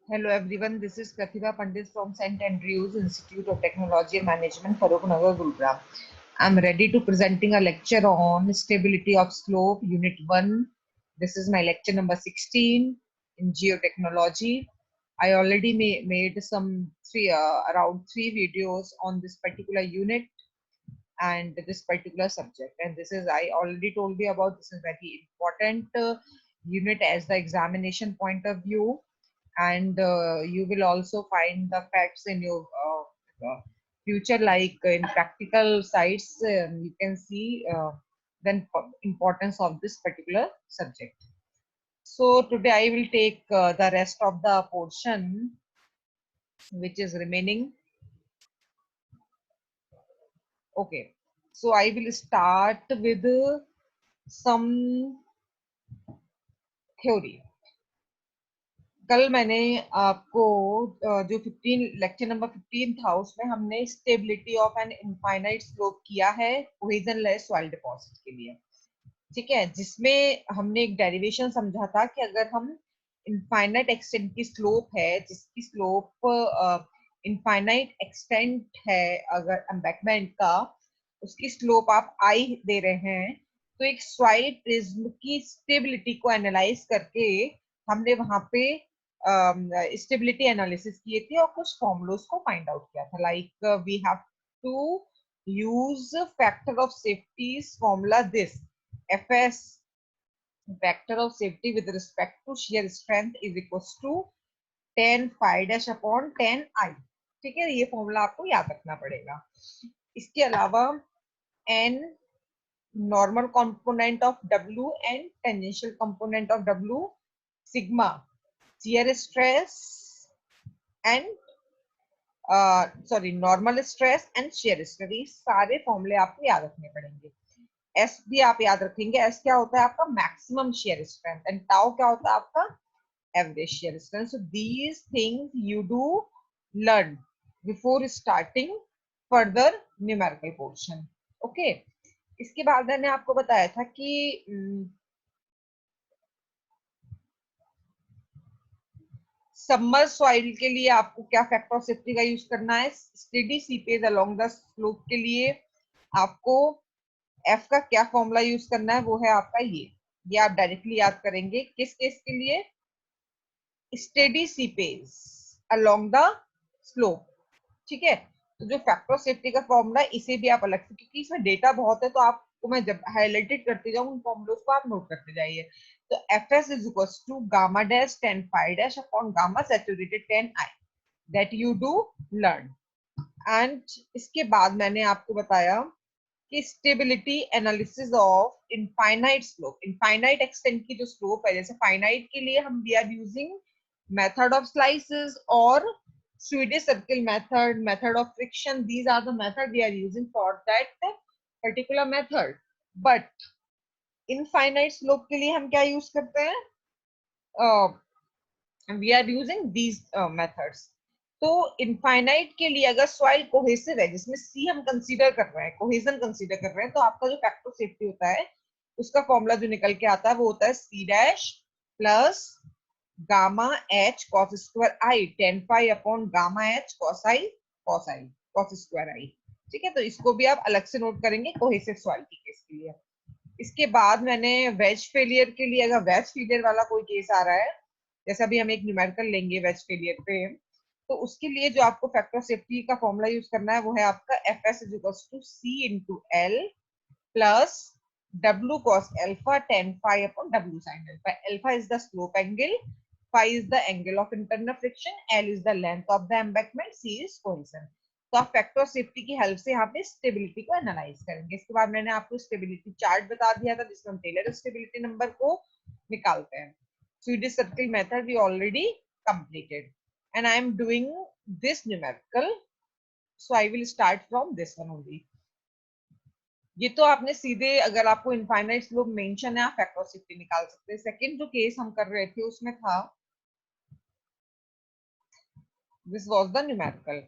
Hello everyone, this is Pratibha Pandit from St. Andrews Institute of Technology and Management, Farrukhnagar, Gurugram. I'm ready to presenting a lecture on stability of slope, Unit 1. This is my lecture number 16 in geotechnology. I already made around three videos on this particular unit and this particular subject. And this is, I already told you about, this is very important unit as the examination point of view, and you will also find the facts in your future, like in practical sites. You can see the importance of this particular subject. So today I will take the rest of the portion which is remaining. Okay, so I will start with some theory. कल मैंने आपको जो 15 lecture number 15 था उसमें हमने stability of an infinite slope किया है cohesion less soil deposit के लिए, ठीक है, जिसमें हमने एक डेरिवेशन समझा था कि अगर हम इनफाइनाइट एक्सटेंट की स्लोप है, जिसकी स्लोप इनफाइनाइट एक्सटेंट है, अगर एम्बैकमेंट का उसकी स्लोप आप आई दे रहे हैं, तो एक सॉइल प्रिज्म की स्टेबिलिटी को एनालाइज करके हमने वहां पे स्टेबिलिटी एनालिसिस किए थे और कुछ फॉर्मुलोस को फाइंड आउट किया था, like we have to use factor of safety formula this fs factor of safety with respect to shear strength is equals to 10 phi dash upon 10 I, ठीक है, ये फॉर्मूला आपको याद रखना पड़ेगा। इसके अलावा n normal component of W and tangential component of W, sigma shear stress and normal stress and shear stress, ये सारे फॉर्मूले आपको याद रखने पड़ेंगे। एस भी आप याद रखेंगे, एस क्या होता है आपका maximum shear strength, and tau क्या होता है आपका average shear strength. So these things you do learn before starting further numerical portion. Okay, इसके बाद मैंने आपको बताया था कि सबमर्ज सॉइल के लिए आपको क्या फैक्टर ऑफ सेफ्टी का यूज करना है। Steady seepage along the slope के लिए आपको एफ का क्या फॉर्मूला यूज करना है, वो है आपका ये आप डायरेक्टली याद करेंगे। किस केस के लिए? Steady seepage along the slope, ठीक है। तो जो फैक्टर ऑफ सेफ्टी का फॉर्मूला, इसे भी आप अलग से, क्योंकि इसमें डेटा बहुत है तो आपको मैं जब हाईलाइटेड करते जाऊं उन फॉर्मूलों को आप नोट करते जाइए। तो F S is equal to gamma dash 10 five dash upon gamma saturated 10 i, that you do learn. And इसके बाद मैंने आपको बताया कि stability analysis of infinite slope, infinite extent की जो स्लोप है, जैसे फाइनाइट के लिए हम we are using method of slices और Swedish circle method, method of friction. These are the method we are using for that particular method. But infinite slope के लिए हम क्या यूज करते हैं? We are using these methods. तो infinite के लिए अगर सॉइल कोहेसिव है, जिसमें सी हम कंसीडर कर रहे हैं, कोहेजन कंसीडर कर रहे हैं, तो आपका जो फैक्टर सेफ्टी होता है उसका फॉर्मूला जो निकल के आता है वो होता है C dash plus gamma H cos square I 10 pi upon gamma H cos square I, ठीक है। तो इसको भी आप अलग से नोट करेंगे कोहेसिव सॉइल के केस के लिए। इसके बाद मैंने वेज फेलियर के लिए, अगर वेज फेलियर वाला कोई केस आ रहा है, जैसे अभी हम एक न्यूमेरिकल लेंगे वेज फेलियर पे, तो उसके लिए जो आपको फैक्टर सेफ्टी का फॉर्मूला यूज करना है वो है आपका F S is equals to c into L plus W cos alpha 10 phi upon W sin alpha. Alpha is the slope angle, phi is the angle of internal friction, L is the length of the embankment, C is cohesion. तो आप factor of safety की help से यहाँ पे stability को analyse करेंगे। इसके बाद मैंने आपको स्टेबिलिटी चार्ट बता दिया था जिसमें हम टेलर स्टेबिलिटी नंबर को निकालते हैं। Swedish circle method we already completed and I am doing this numerical, so I will start from this one only. ये तो आपने सीधे, अगर आपको इनफाइनाइट स्लोप मेंशन है आप फैक्टर ऑफ सेफ्टी निकाल सकते हैं। सेकंड जो केस हम कर रहे थे उसमें था, this was the numerical,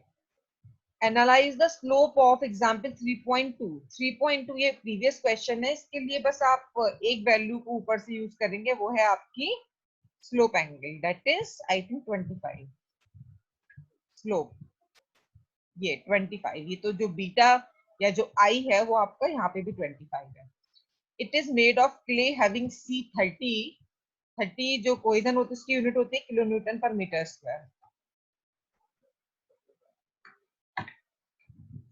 analyse the slope of example 3.2। 3.2 ये प्रीवियस क्वेश्चन है, इसके लिए बस आप एक वैल्यू को ऊपर से यूज करेंगे, वो है आपकी slope angle that is I think 25 slope, ये 25, ये तो जो बीटा या जो आई है वो आपका यहाँ पे भी 25 है। It is made of clay having C30, 30 जो कोहेजन होती है उसकी यूनिट होती है किलो न्यूटन पर metre square.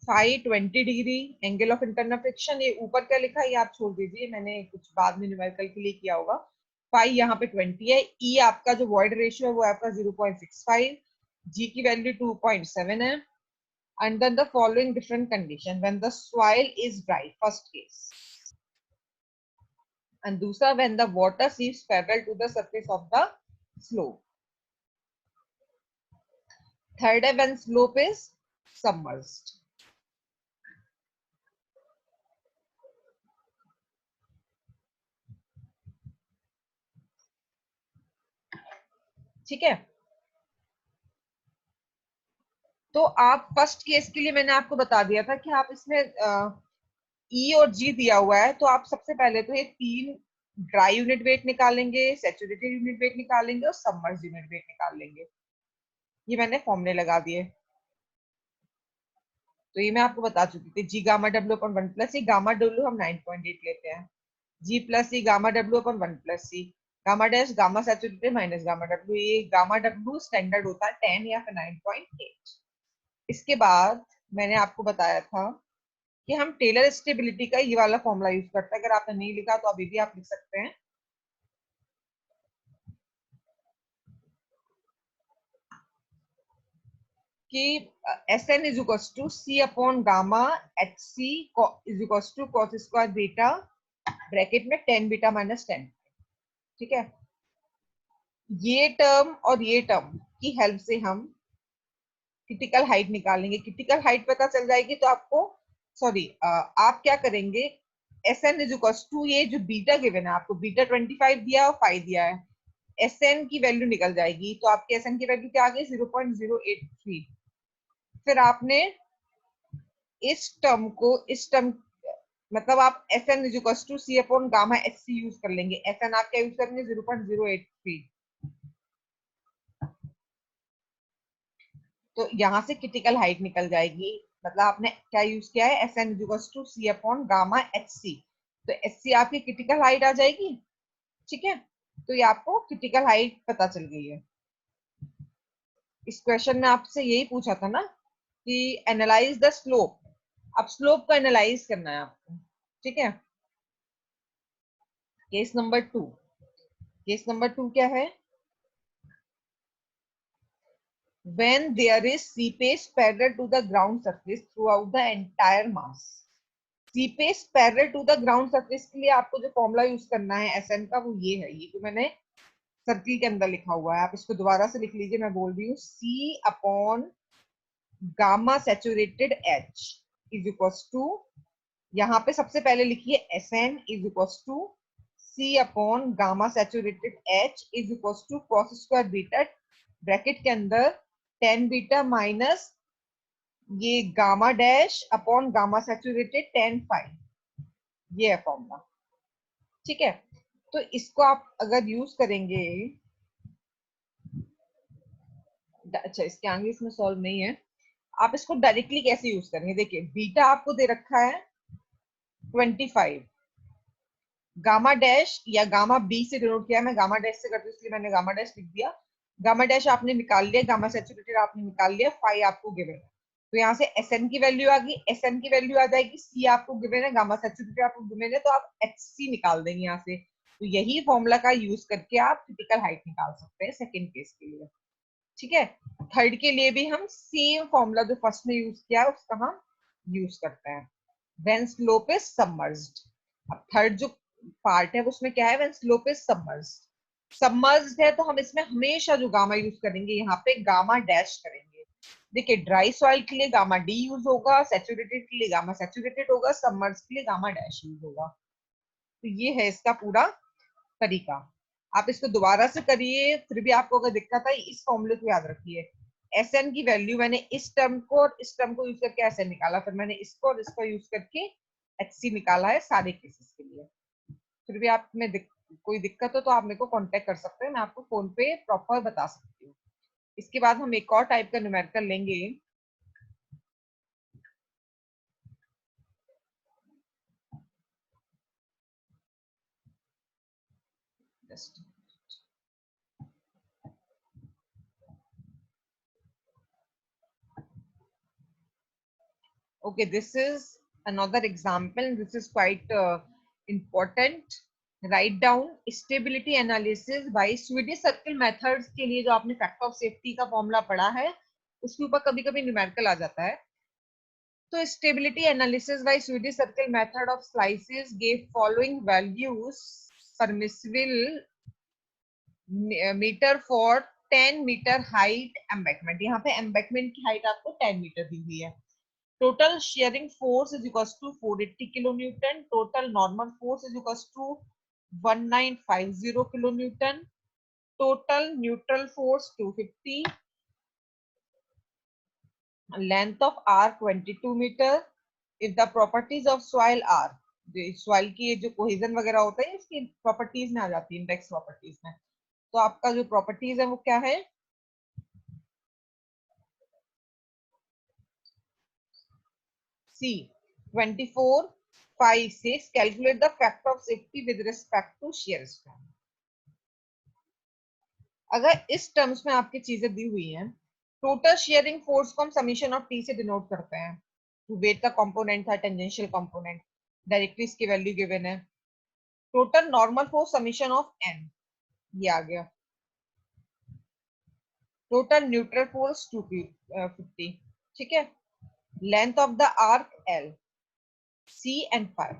Phi 20 degree angle of internal friction, ये ऊपर क्या लिखा है ये आप छोड़ दीजिए, मैंने कुछ बाद में न्यूमेरिकल के लिए किया होगा। फाई यहाँ पे 20 है। ई आपका जो वॉइड रेशियो है वो आपका 0.65, जी की वैल्यू 2.7 है। Under the following different condition when the soil is dry, first case, and दूसरा when the water seeps parallel to the surface of the slope, third है when slope is submerged। ठीक है, तो आप फर्स्ट केस के लिए मैंने आपको बता दिया था कि आप इसमें ई और जी दिया हुआ है, तो आप सबसे पहले तो ये तीन ड्राई यूनिट वेट निकालेंगे, सैचुरेटेड यूनिट वेट निकालेंगे और सबमर्ज यूनिट वेट निकाल लेंगे। ये मैंने फॉर्मूले लगा दिए, तो ये मैं आपको बता चुकी थी। G gamma W upon 1 plus C, gamma W हम 9.8 लेते हैं, G plus C gamma W upon 1 plus C, gamma dash gamma saturated minus gamma W, ये गामा डब्ल्यू स्टैंडर्ड होता है 10 या फिर 9.8। इसके बाद मैंने आपको बताया था कि हम टेलर स्टेबिलिटी का ये वाला फॉर्मूला यूज करते हैं। अगर आपने नहीं लिखा तो अभी भी आप लिख सकते हैं कि S N is equal to C upon gamma H c is equal to cos square beta bracket में 10 बीटा माइनस 10। ठीक है, ये टर्म और ये टर्म की हेल्प से हम क्रिटिकल हाइट निकालेंगे। क्रिटिकल हाइट पता चल जाएगी तो आपको, सॉरी, आप क्या करेंगे, S N is equal to ये जो बीटा गिवन है आपको, बीटा 25 दिया और 5 दिया है, एस एन की वैल्यू निकल जाएगी, तो आपके एस एन की वैल्यू क्या आ गई 0.083। फिर आपने इस टर्म मतलब आप S N is equal to C upon gamma H c use कर लेंगे। एस एन आप क्या यूज करेंगे 0.083, तो यहाँ से क्रिटिकल हाइट निकल जाएगी। मतलब आपने क्या यूज किया है, S N is equal to C upon gamma H c, तो एच सी आपकी क्रिटिकल हाइट आ जाएगी। ठीक है, तो ये आपको क्रिटिकल हाइट पता चल गई है। इस क्वेश्चन में आपसे यही पूछा था ना कि एनालाइज द स्लोप, अब स्लोप को एनालाइज करना है आपको। ठीक है, केस नंबर 2, केस नंबर 2 क्या है, when there is seepage parallel to the ground surface throughout the entire mass। Seepage parallel to the ground surface के लिए आपको जो फॉर्मूला यूज करना है एसएन का वो ये है, ये जो मैंने सर्किल के अंदर लिखा हुआ है, आप इसको दोबारा से लिख लीजिए, मैं बोल रही हूँ C upon gamma saturated H is equal to, यहाँ पे सबसे पहले लिखिए S N is equal to C upon gamma saturated H is equal to cos square beta bracket के अंदर 10 बीटा माइनस ये gamma dash upon gamma saturated 10 phi, ये है फॉर्मूला। ठीक है, तो इसको आप अगर यूज करेंगे, अच्छा इसके आगे इसमें सॉल्व नहीं है, आप इसको डायरेक्टली कैसे यूज करेंगे, देखिए बीटा आपको दे रखा है 25, गामा डैश या गामा बी से डिनोट किया है, मैं गामा डैश से करती हूँ इसलिए मैंने गामा डैश लिख दिया। गामा डैश आपने निकाल लिया, गामा सैचुरेटेड आपने निकाल लिया, फाइव आपको गिवन है, तो यहाँ से एस एन की वैल्यू आ गई, एस एन की वैल्यू आ जाएगी, सी आपको गिवन है, गामा सैचुरेटेड आपको गिवन है, तो आप एच सी निकाल देंगे यहाँ से। तो यही फॉर्मूला का यूज करके आप क्रिटिकल हाइट निकाल सकते हैं सेकेंड केस के लिए। ठीक है, थर्ड के लिए भी हम सेम फॉर्मूला जो फर्स्ट में यूज किया है उसका हम यूज करते हैं, व्हेन स्लोप इज सबमर्ज्ड। अब थर्ड जो पार्ट है उसमें क्या है, when slope is submerged. Submerged है तो हम इसमें हमेशा जो गामा यूज करेंगे यहाँ पे गामा डैश करेंगे। देखिए ड्राई सॉइल के लिए गामा डी यूज होगा, सैचुरेटेड के लिए गामा सैचुरेटेड होगा, सबमर्ज्ड के लिए गामा डैश यूज होगा। तो ये है इसका पूरा तरीका। आप इसको दोबारा से करिए, फिर भी आपको अगर दिक्कत आई इस फॉर्मूले को याद रखिए, एस एन की वैल्यू मैंने इस टर्म को और इस टर्म को यूज करके एस एन निकाला, फिर मैंने इसको और इसको यूज करके एच सी निकाला है सारे केसेस के लिए। फिर भी आप में कोई दिक्कत हो तो आप मेरे को कांटेक्ट कर सकते हैं, मैं आपको फोन पे प्रॉपर बता सकती हूँ। इसके बाद हम एक और टाइप का न्यूमेरिकल लेंगे। Just okay, this is another example. This is quite important. Write down stability analysis by Swedish circle methods के लिए जो आपने फैक्टर ऑफ सेफ्टी का फॉर्मूला पढ़ा है उसके ऊपर कभी कभी न्यूमेरिकल आ जाता है। तो stability analysis by Swedish circle method of slices gave following values permissible meter for 10 meter height embankment. यहाँ पे एम्बैकमेंट की हाइट आपको 10 मीटर दी हुई है। Total shearing force is equals to 480 kilo newton. Total normal force is equals to 1950 kilo newton. Total neutral force 250। Length of arc 22 meter. If the properties of soil are, soil की जो cohesion वगैरह होता है इसकी properties में आ जाती है, index properties में। तो आपका जो प्रॉपर्टीज है वो क्या है? सी 24/5 से calculate the factor of safety with respect to shear strength. अगर इस टर्म्स में आपकी चीजें दी हुई हैं, टोटल शेयरिंग फोर्स को हम समीशन ऑफ टी से डिनोट करते हैं। वेट का कंपोनेंट था टेंजेंशियल कंपोनेंट, डायरेक्टली इसकी वैल्यू गिवन है। Total normal force summation of N, ये आ गया। टोटल न्यूट्रल फोर्स 250, ठीक है। Length of the arc L, c and five.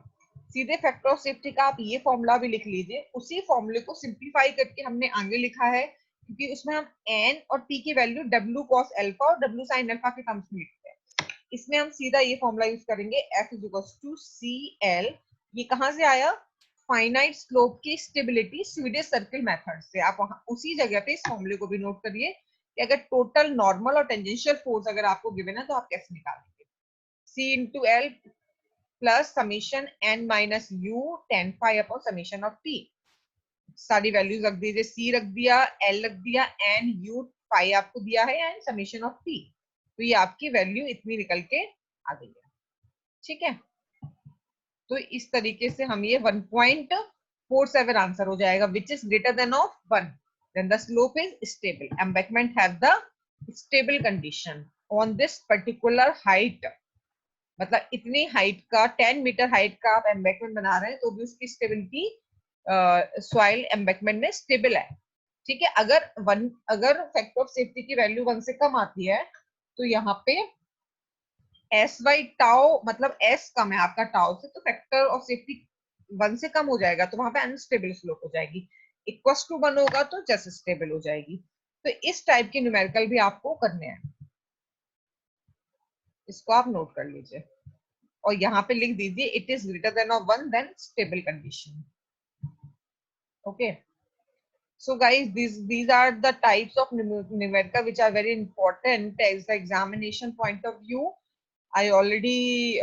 सीधे फैक्टर ऑफ सेफ्टी का आप ये फॉर्मूला भी लिख लीजिए। उसी फॉर्मूले को सिंप्लीफाई करके हमने आगे लिखा है, क्योंकि उसमें हम एन और टी की वैल्यू डब्ल्यू कॉस अल्फा और डब्ल्यू साइन अल्फा के टर्म्स में लिखते हैं। इसमें हम सीधा ये फॉर्मूला यूज करेंगे, F is equals to C L. ये कहां से आया? फाइनाइट स्लोप की स्टेबिलिटी स्वीडिश सर्कल मेथड से। आप वहां उसी जगह पे इस फॉर्मूले को भी नोट करिए कि अगर टोटल नॉर्मल और टेंजेंशियल फोर्स अगर आपको गिवन है तो आप कैसे निकालेंगे। C into L plus summation N minus U tan phi upon summation of T. सारी वैल्यूज रख दीजिए, सी रख दिया, एल रख दिया, एन यू फाइव आपको दिया है एंड समीशन ऑफ टी। तो ये आपकी वैल्यू इतनी निकल के आ गई है, ठीक है। तो इस तरीके से हम ये 1.47 आंसर हो जाएगा, which is greater than of 1, then the slope is stable. Embankment have the stable condition on this particular height. मतलब इतनी हाइट का 10 मीटर हाइट का आप एम्बैकमेंट बना रहे हैं तो भी उसकी स्टेबिलिटी सॉइल एम्बैकमेंट में स्टेबल है, ठीक है। अगर फैक्टर ऑफ सेफ्टी की वैल्यू 1 से कम आती है तो यहाँ पे एस बाई टाउ, मतलब एस कम है आपका टाउ से, तो फैक्टर ऑफ सेफ्टी 1 से कम हो जाएगा, तो वहां पे अनस्टेबल स्लोप हो जाएगी। इक्वल्स टू 1 होगा तो जस्ट स्टेबल हो जाएगी। तो इस टाइप के न्यूमेरिकल भी आपको करने हैं, इसको आप नोट कर लीजिए और यहाँ पे लिख दीजिए it is greater than of 1 then stable condition. Okay, so guys, these are the types of numerical which are very important as the examination point of view. I already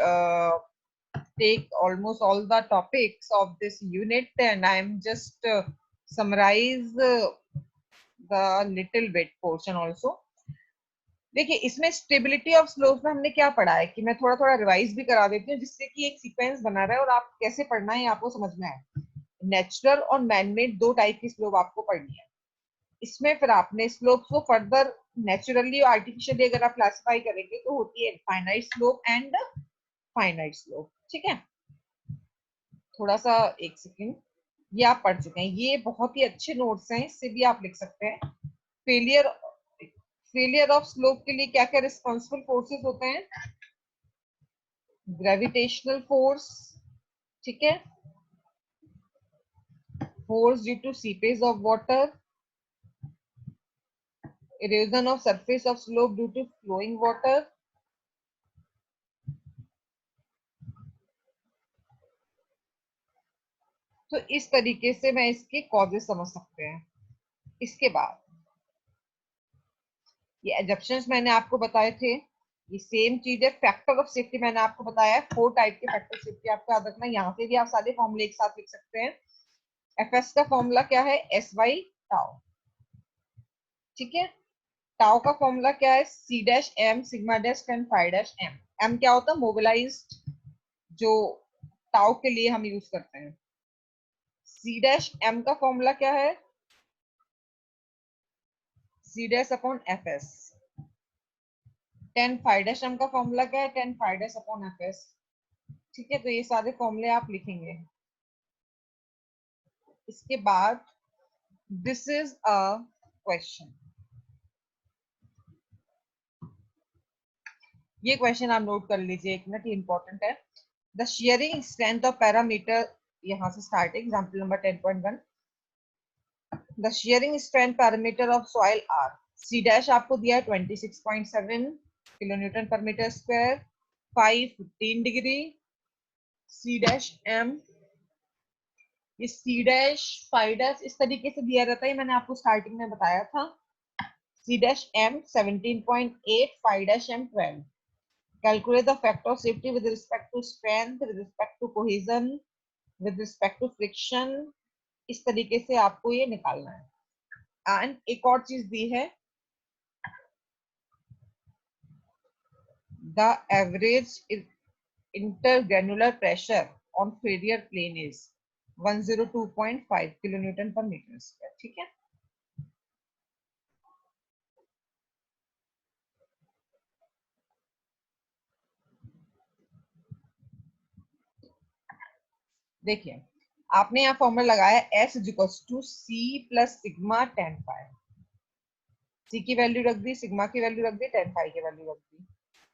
take almost all the topics of this unit and I am just summarize the little bit portion also. देखिए इसमें stability of slope में हमने क्या पढ़ा है कि मैं थोड़ा थोड़ा रिवाइज भी करा देती हूँ, जिससे कि एक सीक्वेंस बना रहा है और आप कैसे पढ़ना है आपको समझ में आए। नेचुरल और मैनमेड दो टाइप की स्लोप आपको पढ़नी है। इसमें फिर आपने स्लोप को फर्दर नेचुरली और आर्टिफिशियली अगर आप क्लासिफाई करेंगे तो होती है finite slope and finite slope, ठीक है। थोड़ा सा एक सेकेंड, ये आप पढ़ चुके हैं, ये बहुत ही अच्छे नोट्स हैं, इससे भी आप लिख सकते हैं। फेलियर फेलियर ऑफ स्लोप के लिए क्या क्या रिस्पॉन्सिबल फोर्सेस होते हैं? ग्रेविटेशनल फोर्स, ठीक है, force due to seepage of water, erosion of surface of slope due to flowing water, तो इस तरीके से मैं इसके कॉजेस समझ सकते हैं। इसके बाद ये एजप्शंस मैंने आपको बताए थे, ये सेम चीज है। फैक्टर ऑफ सेफ्टी मैंने आपको बताया है, 4 टाइप के फैक्टर ऑफ सेफ्टी आपको याद रखना है। यहाँ से भी आप सारे फॉर्मूले एक साथ लिख सकते हैं। एफएस का फॉर्मूला क्या है, एस बाई टाउ। ठीक है, टाउ का फॉर्मूला क्या है, C dash M sigma dash tan phi dash M. M क्या होता है, मोबिलाइज्ड, जो टाउ के लिए हम यूज करते हैं। सी डैश एम का फॉर्मूला क्या है, C dash upon F S. Tan phi dash M का फॉर्मूला क्या है, tan phi dash upon F S. ठीक है, तो ये सारे फॉर्मूले आप लिखेंगे। इसके बाद दिस इज अ क्वेश्चन, ये क्वेश्चन आप नोट कर लीजिए, एक मिनट, ये इंपॉर्टेंट है। The shearing strength of parameter, यहां से स्टार्ट है example number 10.1। The shearing strength parameter of soil are, C dash आपको दिया है 26.7 किलो न्यूटन पर metre square, 15 degree. C dash M, ये सी डैश फाइव डैश इस तरीके से दिया रहता है, मैंने आपको स्टार्टिंग में बताया था। C dash M 17.8, phi dash M 12। Calculate the factor of safety with respect to strength, with respect to cohesion, with respect to friction। इस तरीके से आपको ये निकालना है। एंड एक और चीज दी है, the average intergranular pressure on failure plane is 102.5 kilonewton per meter square। ठीक है, देखिए आपने यहाँ फॉर्मूला लगाया S equals to C plus sigma tan phi. C की वैल्यू रख दी, सिग्मा की वैल्यू रख दी, टेन फाइव की वैल्यू रख दी।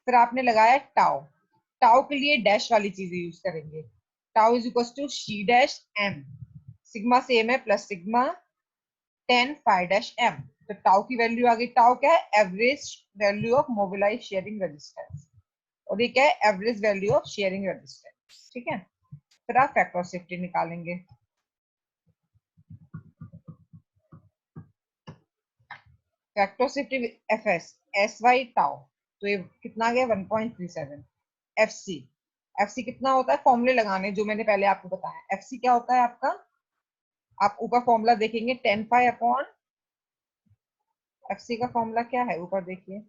फिर आपने लगाया टाउ, टाउ के लिए डैश वाली चीजें यूज करेंगे। Tau is equal to C dash M, sigma same है plus sigma tan phi dash M. तो टाउ की वैल्यू आ गई, टाउ क्या है, average value of mobilised shearing resistance, और ये क्या है, average value of shearing resistance. ठीक है, फिर आप फैक्टर ऑफ सेफ्टी निकालेंगे। Factor of safety F S, S Y tau, तो ये कितना आ गया 1.37। एफ सी, एफ सी कितना होता है, फॉर्मूले लगाने जो मैंने पहले आपको बताया। एफ सी क्या होता है आपका, आप ऊपर फॉर्मूला देखेंगे, tan phi upon, F C का फॉर्मूला क्या है ऊपर देखिए,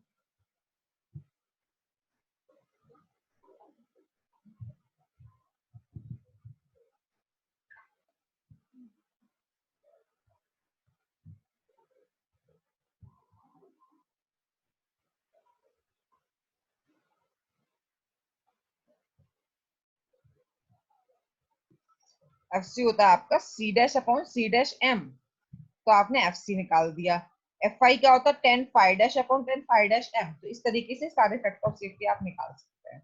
एफ सी होता है आपका C dash upon C dash M. तो आपने एफ सी निकाल दिया। एफ आई क्या होता है, tan phi dash upon tan phi dash M. तो इस तरीके से सारे फैक्टर ऑफ सेफ्टी आप निकाल सकते हैं।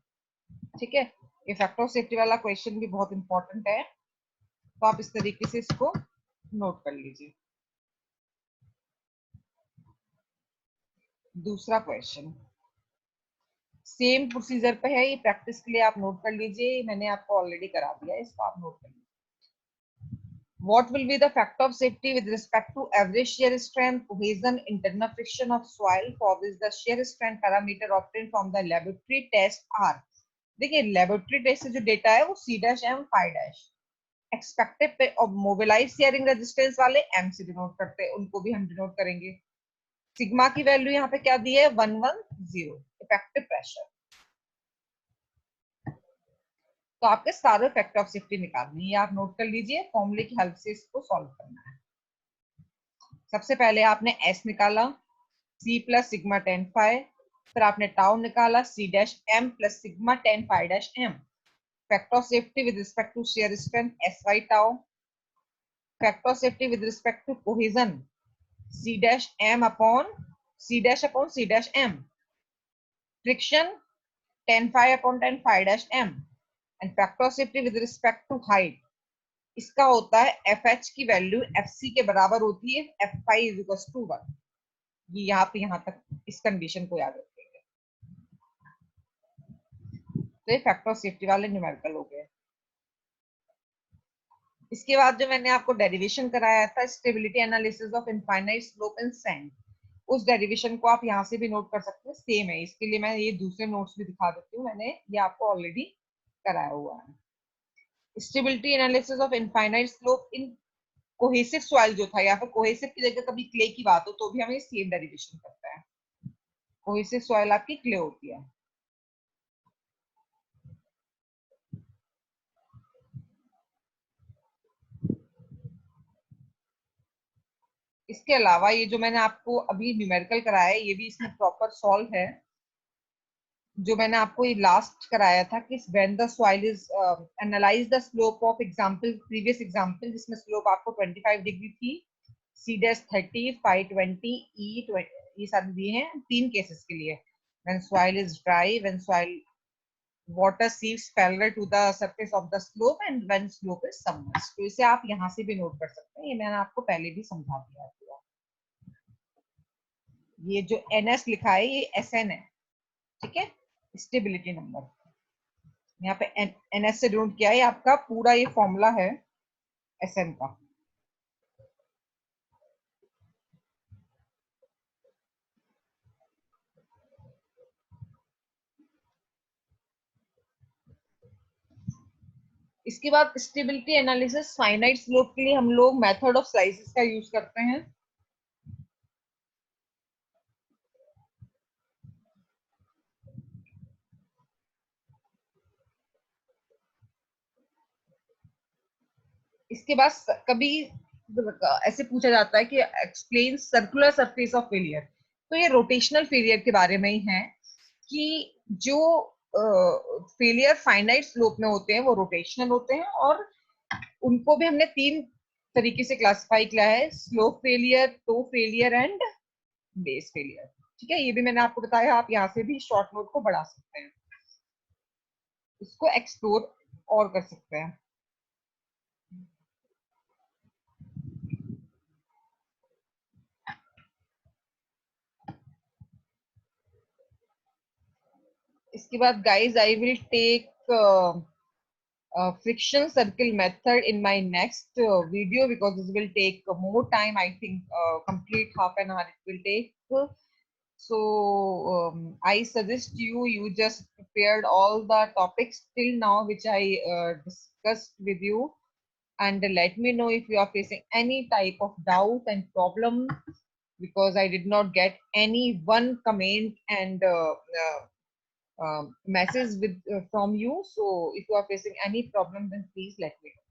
ठीक है, ये फैक्टर ऑफ सेफ्टी वाला क्वेश्चन भी बहुत इंपॉर्टेंट है, तो आप इस तरीके से इसको नोट कर लीजिए। दूसरा क्वेश्चन सेम प्रोसीजर पे है, ये प्रैक्टिस के लिए आप नोट कर लीजिए, मैंने आपको ऑलरेडी करा दिया है, इसको आप नोट कर लीजिए। What will be the factor of safety with respect to average shear strength, cohesion, internal friction of soil for which the shear strength parameter obtained from the laboratory test are? देखिए laboratory test से जो data है वो C dash M phi dash, expected mobilise shearing resistance वाले M से denote करते हैं, उनको भी हम डिनोट करेंगे। सिग्मा की वैल्यू यहाँ पे क्या दी है, 110 इफेक्टिव प्रेशर। तो आपके सारे फैक्टर ऑफ सेफ्टी निकालने हैं, ये आप नोट कर लीजिए, फॉर्मूले की हेल्प से इसको सॉल्व करना है। सबसे पहले आपने एस निकाला, C plus sigma tan phi, फिर आपने टाउ निकाला, C dash M plus sigma tan phi dash M. Factor of safety with respect to shear strength S Y tau. Factor of safety with respect to cohesion C dash M upon C dash M. Friction tan phi upon tan phi dash M. And factor of safety with respect to height, इसका होता है F H की value F C के बराबर होती है, F I is equal to 1। ये यहाँ तक इस कंडीशन को याद रखेंगे। तो ये फैक्टर ऑफ सेफ्टी वाले न्यूमेरिकल हो गए। इसके बाद जो मैंने आपको डेरिवेशन कराया था, stability analysis of infinite slope in sand, उस डेरिवेशन को आप यहाँ से भी नोट कर सकते हैं, सेम है। इसके लिए मैं ये दूसरे नोट्स भी दिखा देती हूँ, मैंने ये आपको ऑलरेडी कराया हुआ है। Stability analysis of infinite slope in cohesive soil जो था, या फिर कोहेसिव की जगह कभी क्ले की बात हो तो भी हमें सेम डेरिवेशन करता है। कोहेसिव सॉइल आपकी क्ले होती है। इसके अलावा ये जो मैंने आपको अभी न्यूमेरिकल कराया है, ये भी इसमें प्रॉपर सॉल्व है। जो मैंने आपको ये लास्ट कराया था कि when the soil is analyse the slope of example, previous example जिसमें स्लोप आपको 25 डिग्री थी, सी डैश 30, फाई 20, ई 20, ये सारे दिए हैं 3 केसेस के लिए। When soil is dry, when soil water सीव्स parallel to the surface of the slope, and when slope is submerged. तो इसे आप यहाँ से भी नोट कर सकते हैं, ये मैंने आपको पहले भी समझा दिया था। ये जो NS लिखा है ये SN है, ठीक है, स्टेबिलिटी नंबर। यहाँ पे NS से डिनोट किया है, आपका पूरा ये फॉर्मूला है SN का। इसके बाद स्टेबिलिटी एनालिसिस फाइनाइट स्लोप के लिए हम लोग मेथड ऑफ स्लाइसिस का यूज करते हैं। इसके बाद कभी ऐसे पूछा जाता है कि explain circular surface of failure, तो ये रोटेशनल फेलियर के बारे में ही है कि जो फेलियर फाइनाइट स्लोप में होते हैं वो रोटेशनल होते हैं, और उनको भी हमने 3 तरीके से क्लासिफाई किया है, slope failure, toe failure and base failure. ठीक है, ये भी मैंने आपको बताया, आप यहाँ से भी शॉर्ट नोट को बढ़ा सकते हैं, इसको एक्सप्लोर और कर सकते हैं। इसके बाद guys I will take friction circle method in my next video, because this will take more time. I think complete half an hour it will take. So I suggest you just prepared all the topics till now which I discussed with you, and let me know if you are facing any type of doubt and problem, because I did not get any one comment and message with from you. So if you are facing any problem, then please let me know.